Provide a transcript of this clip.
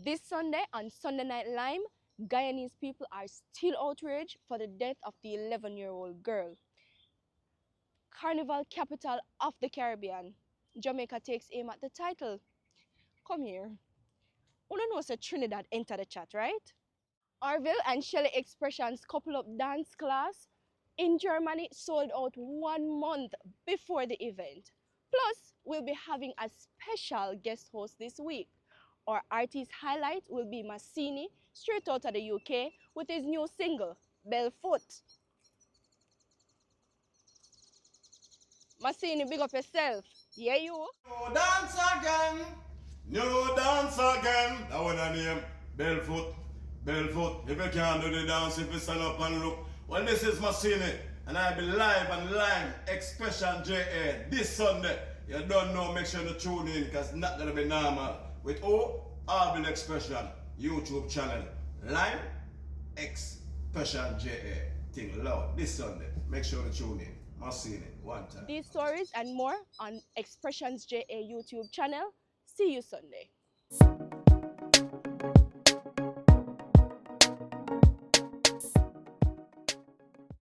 This Sunday on Sunday Night Lyme, Guyanese people are still outraged for the death of the 11-year-old girl. Carnival capital of the Caribbean, Jamaica takes aim at the title. Come here. Una know say Trinidad enter the chat, right? Arville and Shelly Expressions couple up dance class in Germany sold out 1 month before the event. Plus, we'll be having a special guest host this week. Our artist highlight will be Massini, straight out of the UK, with his new single, Belfoot. Massini, big up yourself. Yeah, you. New dance again. New dance again. That one I name. Belfoot. Belfoot. If you can't do the dance, if you stand up and look. Well, this is Massini, and I'll be live and Lyme Expression JA this Sunday. You don't know, make sure to tune in, because it's not going to be normal. With Arville Expression YouTube channel. Lyme Expression JA. Thing loud this Sunday. Make sure to tune in. Massini, one time. These stories and more on Expressions JA YouTube channel. See you Sunday.